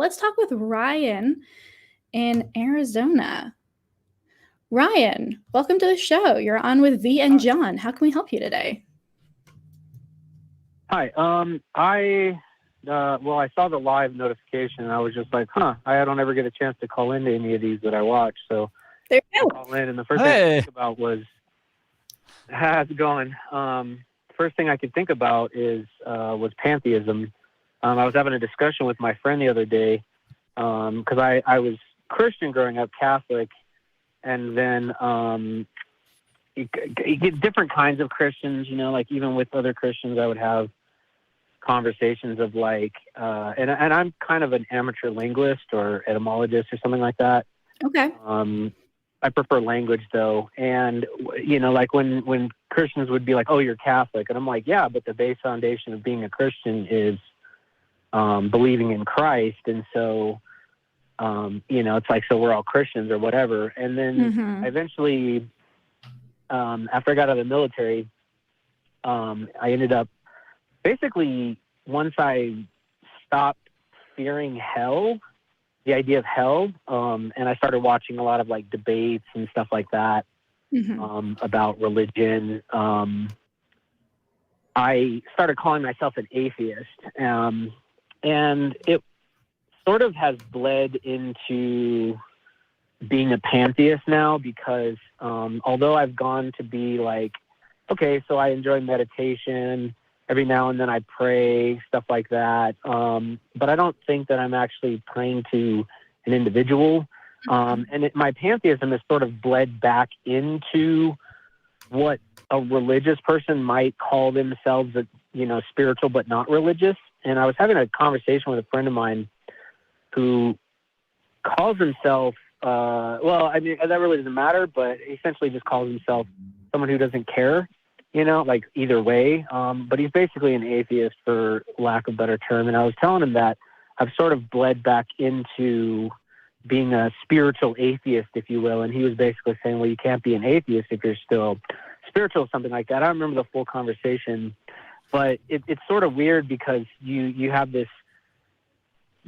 Let's talk with Ryan in Arizona. Ryan, welcome to the show. You're on with V and John. How can we help you today? Hi. I saw the live notification and I was just like, I don't ever get a chance to call into any of these that I watch. So there you go. Call in, and the first thing I think about was, how's it going? First thing I could think about was pantheism. I was having a discussion with my friend the other day because I was Christian growing up, Catholic, and then you get different kinds of Christians, like even with other Christians, I would have conversations of like, and I'm kind of an amateur linguist or etymologist or something like that. Okay. I prefer language though. And, like when Christians would be like, oh, you're Catholic. And I'm like, yeah, but the base foundation of being a Christian is believing in Christ. And so, it's like, so we're all Christians or whatever. And then eventually, after I got out of the military, I ended up basically, once I stopped fearing hell, the idea of hell, and I started watching a lot of like debates and stuff like that about religion. I started calling myself an atheist, and it sort of has bled into being a pantheist now because although I've gone to be like, okay, so I enjoy meditation. Every now and then I pray, stuff like that. But I don't think that I'm actually praying to an individual. My pantheism has sort of bled back into what a religious person might call themselves, spiritual but not religious. And I was having a conversation with a friend of mine who calls himself, that really doesn't matter, but he essentially just calls himself someone who doesn't care. Like either way. But he's basically an atheist for lack of a better term. And I was telling him that I've sort of bled back into being a spiritual atheist, if you will. And he was basically saying, well, you can't be an atheist if you're still spiritual, something like that. I don't remember the full conversation, but it's sort of weird because you have this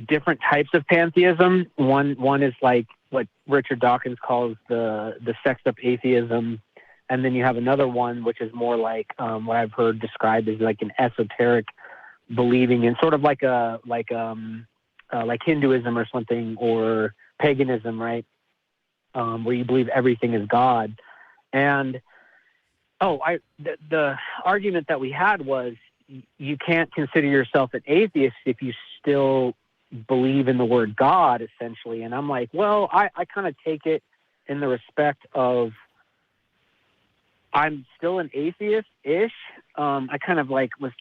different types of pantheism. One is like what Richard Dawkins calls the sexed up atheism. And then you have another one, which is more like what I've heard described as like an esoteric believing in sort of like Hinduism or something, or paganism, right? Where you believe everything is God. And the argument that we had was you can't consider yourself an atheist if you still believe in the word God, essentially. And I'm like, well, I kind of take it in the respect of I'm still an atheist-ish. I kind of like was,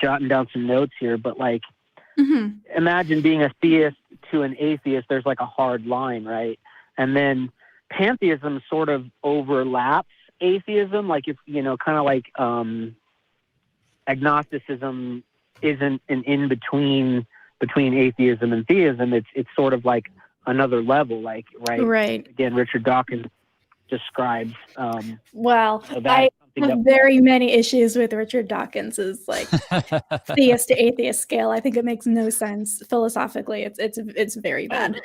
jotting down some notes here, but like, imagine being a theist to an atheist. There's like a hard line, right? And then pantheism sort of overlaps atheism. Like if, kind of like agnosticism isn't an in-between between atheism and theism. It's sort of like another level, like, right? Again, Richard Dawkins describes. I have very many issues with Richard Dawkins's like theist to atheist scale. I think it makes no sense philosophically. It's very bad.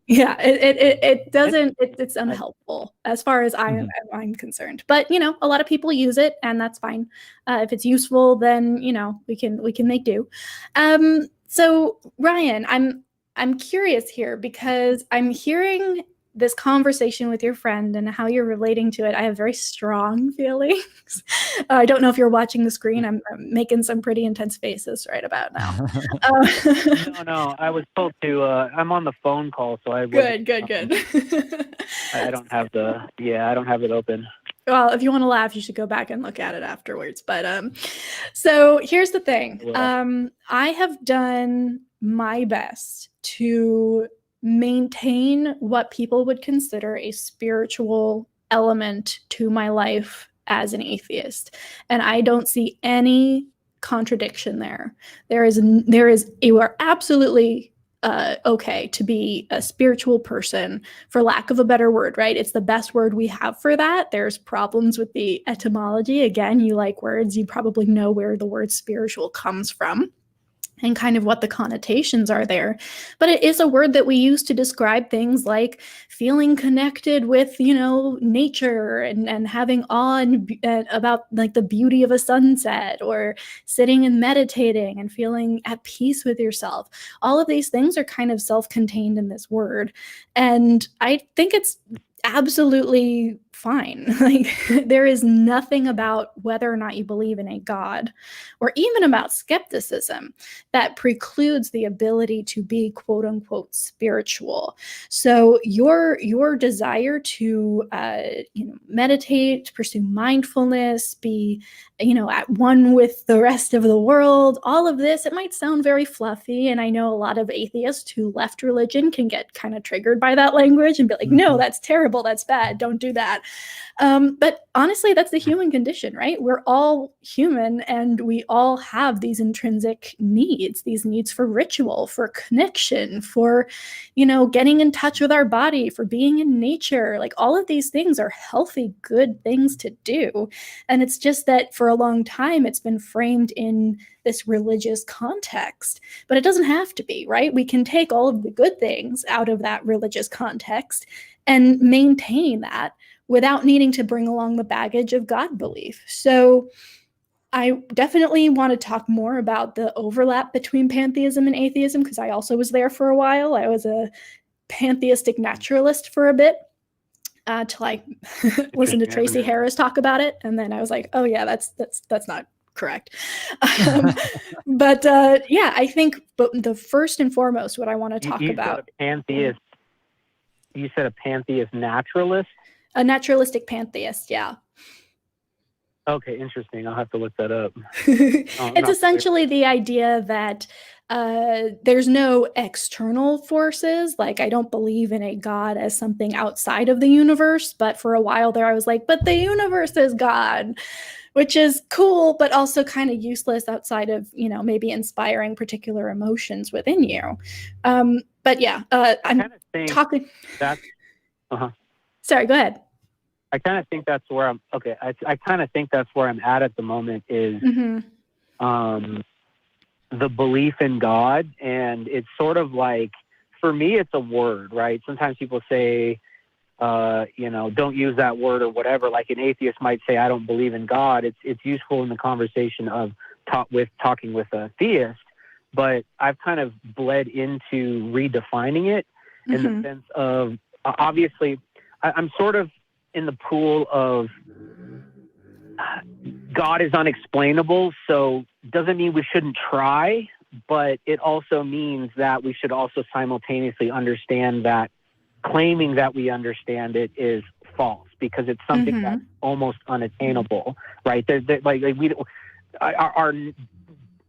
Yeah, it doesn't. It's unhelpful as far as I'm concerned. But a lot of people use it, and that's fine. If it's useful, then we can make do. So Ryan, I'm curious here because I'm hearing this conversation with your friend and how you're relating to it. I have very strong feelings. I don't know if you're watching the screen. I'm making some pretty intense faces right about now. No, I was told to, I'm on the phone call, so I Good. I don't have it open. Well, if you want to laugh, you should go back and look at it afterwards. But so here's the thing. I have done my best to maintain what people would consider a spiritual element to my life as an atheist. And I don't see any contradiction there. You are absolutely okay to be a spiritual person, for lack of a better word, right? It's the best word we have for that. There's problems with the etymology. Again, you like words, you probably know where the word spiritual comes from. and kind of what the connotations are there. But it is a word that we use to describe things like feeling connected with, nature and having awe about like the beauty of a sunset, or sitting and meditating and feeling at peace with yourself. All of these things are kind of self-contained in this word. And I think it's absolutely fine. Like, there is nothing about whether or not you believe in a God, or even about skepticism, that precludes the ability to be quote unquote spiritual. So your desire to meditate, pursue mindfulness, be at one with the rest of the world, all of this, it might sound very fluffy, and I know a lot of atheists who left religion can get kind of triggered by that language and be like, no, that's terrible, that's bad, don't do that. But honestly, that's the human condition, right? We're all human, and we all have these intrinsic needs, these needs for ritual, for connection, for, getting in touch with our body, for being in nature. Like, all of these things are healthy, good things to do. And it's just that for a long time, it's been framed in this religious context, but it doesn't have to be, right? We can take all of the good things out of that religious context and maintain that without needing to bring along the baggage of God belief. So I definitely want to talk more about the overlap between pantheism and atheism, because I also was there for a while. I was a pantheistic naturalist for a bit, till I listened to Tracy Harris talk about it, and then I was like, oh yeah, that's not correct. But yeah, I think the first and foremost, what I want to talk about. You said a pantheist naturalist? A naturalistic pantheist, yeah. Okay, interesting. I'll have to look that up. It's essentially the idea that there's no external forces. Like, I don't believe in a God as something outside of the universe, but for a while there I was like, but the universe is God, which is cool, but also kind of useless outside of, maybe inspiring particular emotions within you. But yeah, I'm talking. Sorry, go ahead. I kind of think that's where I kind of think that's where I'm at the moment is the belief in God. And it's sort of like, for me, it's a word, right? Sometimes people say, don't use that word or whatever. Like, an atheist might say, I don't believe in God. It's useful in the conversation of talking with a theist, but I've kind of bled into redefining it in the sense of, obviously, I'm sort of in the pool of God is unexplainable, so doesn't mean we shouldn't try, but it also means that we should also simultaneously understand that claiming that we understand it is false, because it's something that's almost unattainable, right? Our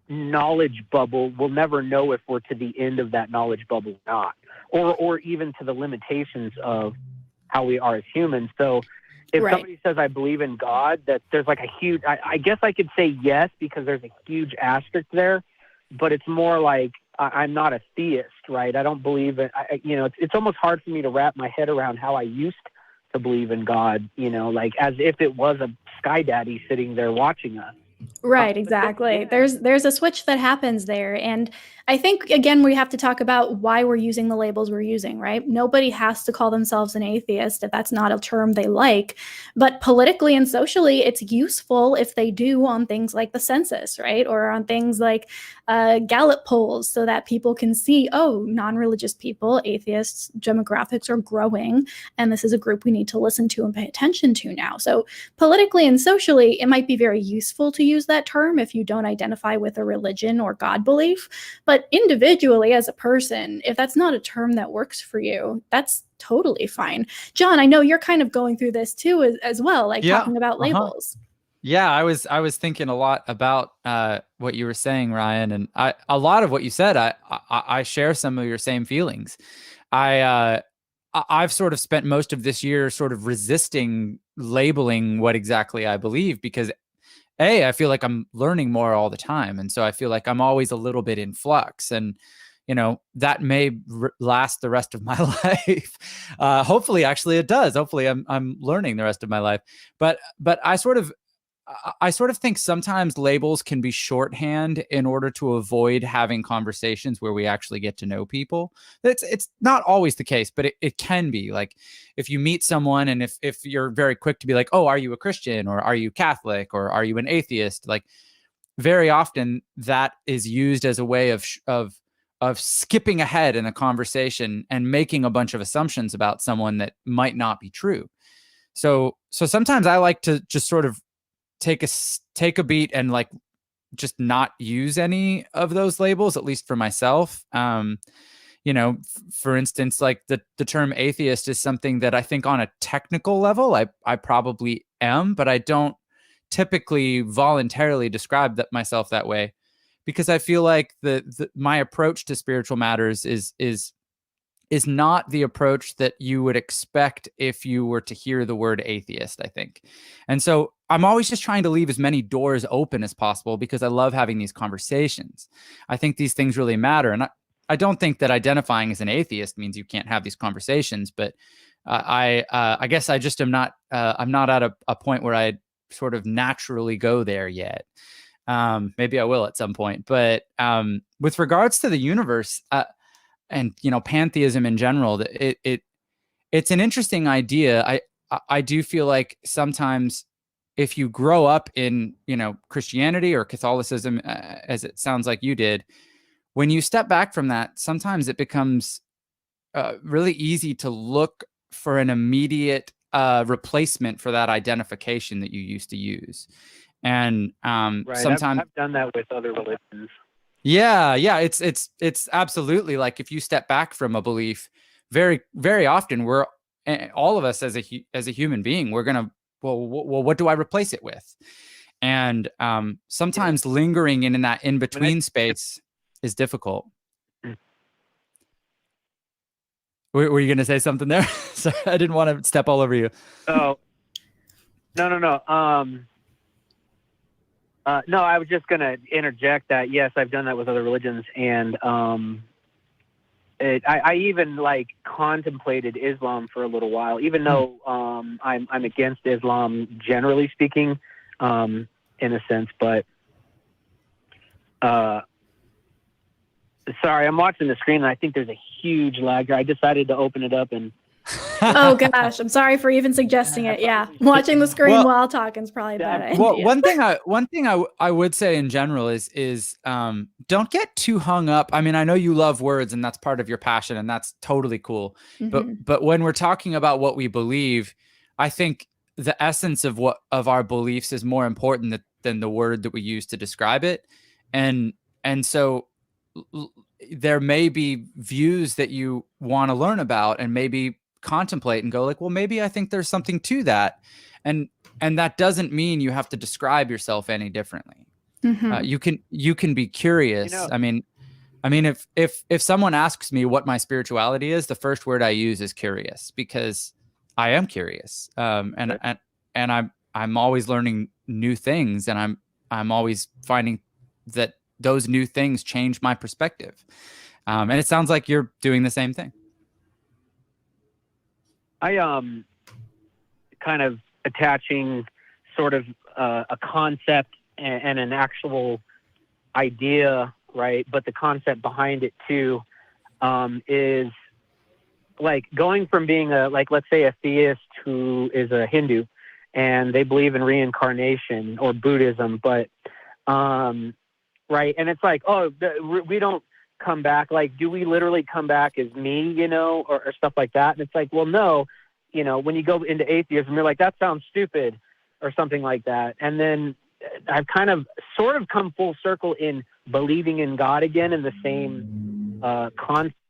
knowledge bubble, we'll never know if we're to the end of that knowledge bubble or not, or even to the limitations of how we are as humans. So if somebody says, I believe in God, that there's like a huge, I guess I could say yes, because there's a huge asterisk there, but it's more like, I'm not a theist, right? I don't believe it. It's almost hard for me to wrap my head around how I used to believe in God, like as if it was a sky daddy sitting there watching us. Right, exactly. There's a switch that happens there. And I think, again, we have to talk about why we're using the labels we're using, right? Nobody has to call themselves an atheist if that's not a term they like. But politically and socially, it's useful if they do on things like the census, right? Or on things like Gallup polls, so that people can see, oh, non-religious people, atheists, demographics are growing, and this is a group we need to listen to and pay attention to now. So politically and socially, it might be very useful to use that term if you don't identify with a religion or God belief. But individually, as a person, if that's not a term that works for you, that's totally fine. John, I know you're kind of going through this too as well, like talking about labels. Yeah, I was thinking a lot about what you were saying, Ryan, and a lot of what you said, I share some of your same feelings. I've sort of spent most of this year sort of resisting labeling what exactly I believe, because I feel like I'm learning more all the time. And so I feel like I'm always a little bit in flux, and, that may last the rest of my life. Hopefully, actually it does. Hopefully I'm learning the rest of my life. But I sort of, I sort of think sometimes labels can be shorthand in order to avoid having conversations where we actually get to know people. It's not always the case, but it can be. Like if you meet someone and if you're very quick to be like, oh, are you a Christian, or are you Catholic, or are you an atheist? Like very often that is used as a way of skipping ahead in a conversation and making a bunch of assumptions about someone that might not be true. So sometimes I like to just sort of take a beat and like just not use any of those labels, at least for myself. You know, for instance, like the term atheist is something that I think on a technical level, I probably am, but I don't typically voluntarily describe myself that way, because I feel like my approach to spiritual matters is not the approach that you would expect if you were to hear the word atheist, I think. And so I'm always just trying to leave as many doors open as possible because I love having these conversations. I think these things really matter. And I don't think that identifying as an atheist means you can't have these conversations, but I guess I just am not, I'm not at a point where I sort of naturally go there yet. Maybe I will at some point, but with regards to the universe, and you know, pantheism in general, it's an interesting idea. I do feel like sometimes if you grow up in, you know, Christianity or Catholicism, as it sounds like you did, when you step back from that, sometimes it becomes really easy to look for an immediate replacement for that identification that you used to use. And right. sometimes I've done that with other religions. Yeah, it's absolutely like if you step back from a belief, very very often we're all of us as a human being, we're gonna well what do I replace it with? And sometimes lingering in that in between space is difficult. Were you gonna say something there? Sorry, I didn't want to step all over you. Oh, no. No, I was just going to interject that, yes, I've done that with other religions. And I even like contemplated Islam for a little while, even though I'm against Islam, generally speaking, in a sense. But sorry, I'm watching the screen and I think there's a huge lag here. I decided to open it up and oh gosh, I'm sorry for even suggesting it. Yeah, watching the screen while talking is probably a bad idea. Well, one thing I would say in general is don't get too hung up. I mean, I know you love words and that's part of your passion and that's totally cool. Mm-hmm. But when we're talking about what we believe, I think the essence of our beliefs is more important than the word that we use to describe it. And so there may be views that you want to learn about and maybe contemplate and go like, well, maybe I think there's something to that. And that doesn't mean you have to describe yourself any differently. Mm-hmm. You can be curious. You know, I mean, if someone asks me what my spirituality is, the first word I use is curious, because I am curious. And I'm always learning new things, and I'm always finding that those new things change my perspective. And it sounds like you're doing the same thing. I kind of attaching sort of a concept and an actual idea, right? But the concept behind it too is like going from being let's say a theist who is a Hindu and they believe in reincarnation, or Buddhism, but right, and it's like, oh, we don't come back. Like, do we literally come back as me, you know, or stuff like that? And it's like, well, no, you know, when you go into atheism, you're like, that sounds stupid or something like that. And then I've kind of sort of come full circle in believing in God again, in the same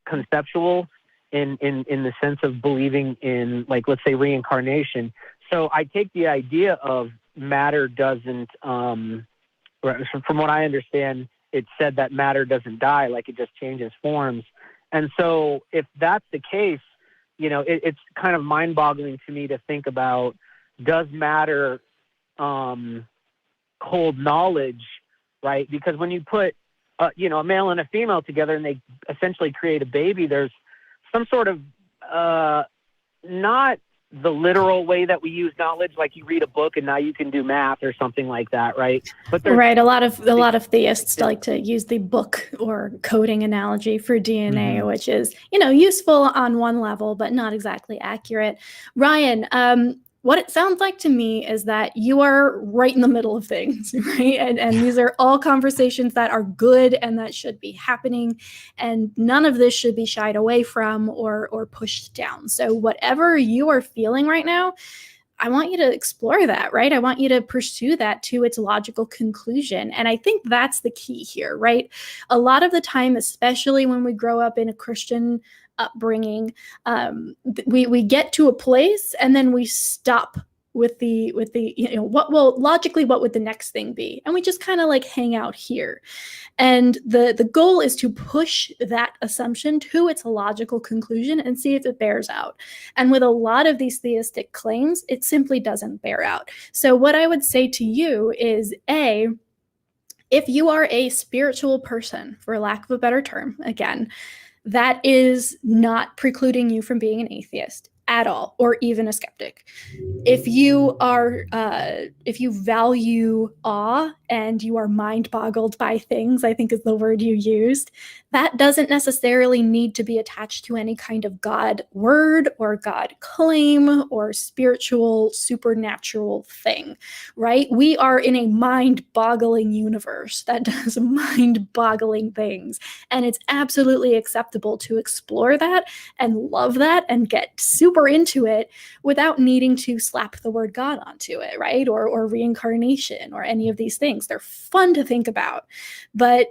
conceptual in the sense of believing in, like, let's say reincarnation. So I take the idea of matter doesn't, from what I understand, it said that matter doesn't die, like it just changes forms. And so if that's the case, you know, it's kind of mind-boggling to me to think about, does matter hold knowledge, right? Because when you put, you know, a male and a female together and they essentially create a baby, there's some sort of not the literal way that we use knowledge, like you read a book and now you can do math or something like that, right? But right, a lot of theists like to use the book or coding analogy for DNA, which is, useful on one level, but not exactly accurate. Ryan, what it sounds like to me is that you are right in the middle of things, right? And these are all conversations that are good and that should be happening. And none of this should be shied away from or pushed down. So whatever you are feeling right now, I want you to explore that, right? I want you to pursue that to its logical conclusion. And I think that's the key here, right? A lot of the time, especially when we grow up in a Christian upbringing, we get to a place and then we stop with the what would the next thing be, and we just kind of like hang out here. And the goal is to push that assumption to its logical conclusion and see if it bears out. And with a lot of these theistic claims, it simply doesn't bear out. So what I would say to you is, if you are a spiritual person, for lack of a better term, again, that is not precluding you from being an atheist at all, or even a skeptic. If you value awe and you are mind boggled by things, I think is the word you used, that doesn't necessarily need to be attached to any kind of God word or God claim or spiritual supernatural thing, right? We are in a mind boggling universe that does mind boggling things. And it's absolutely acceptable to explore that and love that and get super into it without needing to slap the word God onto it, right? Or reincarnation or any of these things. They're fun to think about, but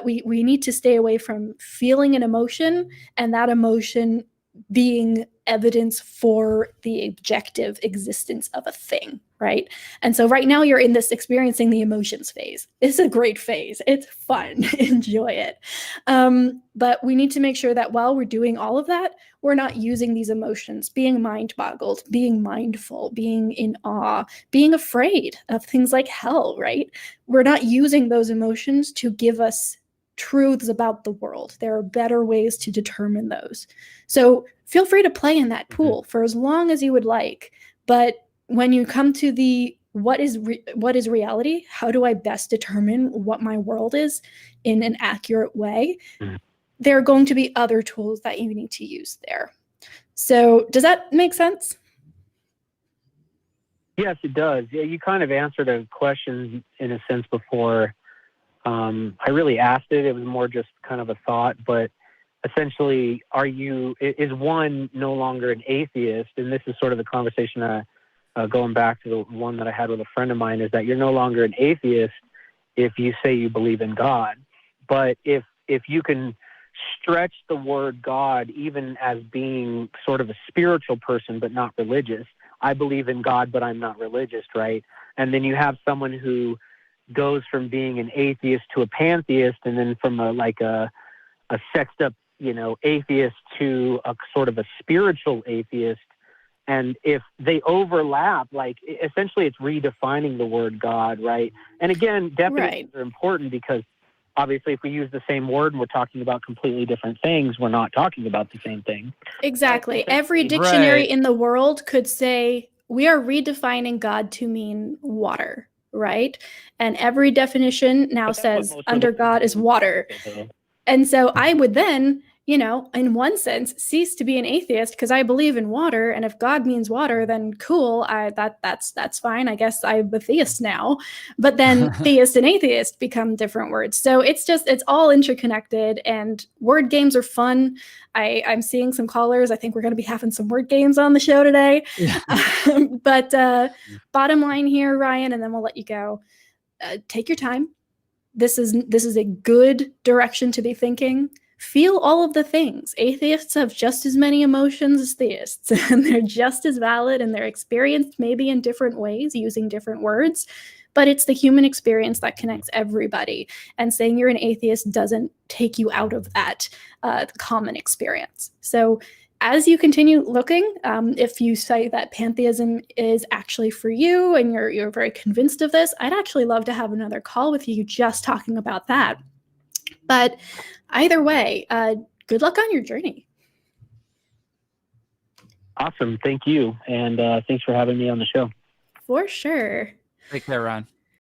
we need to stay away from feeling an emotion and that emotion being evidence for the objective existence of a thing, right? And so right now you're in this experiencing the emotions phase. It's a great phase. It's fun. Enjoy it. But we need to make sure that while we're doing all of that, we're not using these emotions, being mind boggled, being mindful, being in awe, being afraid of things like hell, right? We're not using those emotions to give us truths about the world. There are better ways to determine those. So feel free to play in that pool for as long as you would like. But when you come to the what is reality, how do I best determine what my world is in an accurate way? There are going to be other tools that you need to use there. So does that make sense? Yes, it does. Yeah, you kind of answered a question in a sense before I really asked it. It was more just kind of a thought, but essentially, is one no longer an atheist? And this is sort of the conversation going back to the one that I had with a friend of mine, is that you're no longer an atheist if you say you believe in God. But if you can stretch the word God even as being sort of a spiritual person but not religious, I believe in God but I'm not religious, right? And then you have someone who goes from being an atheist to a pantheist, and then from a sexed up atheist to a sort of a spiritual atheist. And if they overlap, essentially it's redefining the word God, right? And again, definitions are important, because obviously if we use the same word and we're talking about completely different things, we're not talking about the same thing. Exactly. Every dictionary in the world could say, we are redefining God to mean water, right? And every definition now says under God is water. And so I would then, in one sense, cease to be an atheist because I believe in water. And if God means water, then cool. That's fine. I guess I'm a theist now. But then theist and atheist become different words. So it's all interconnected, and word games are fun. I'm seeing some callers. I think we're going to be having some word games on the show today. Yeah. But bottom line here, Ryan, and then we'll let you go. Take your time. This is a good direction to be thinking. Feel all of the things. Atheists have just as many emotions as theists, and they're just as valid, and they're experienced maybe in different ways using different words, but it's the human experience that connects everybody. And saying you're an atheist doesn't take you out of that common experience. So as you continue looking, if you say that pantheism is actually for you and you're very convinced of this, I'd actually love to have another call with you just talking about that. But either way, good luck on your journey. Awesome. Thank you. And thanks for having me on the show. For sure. Take care, Ryan.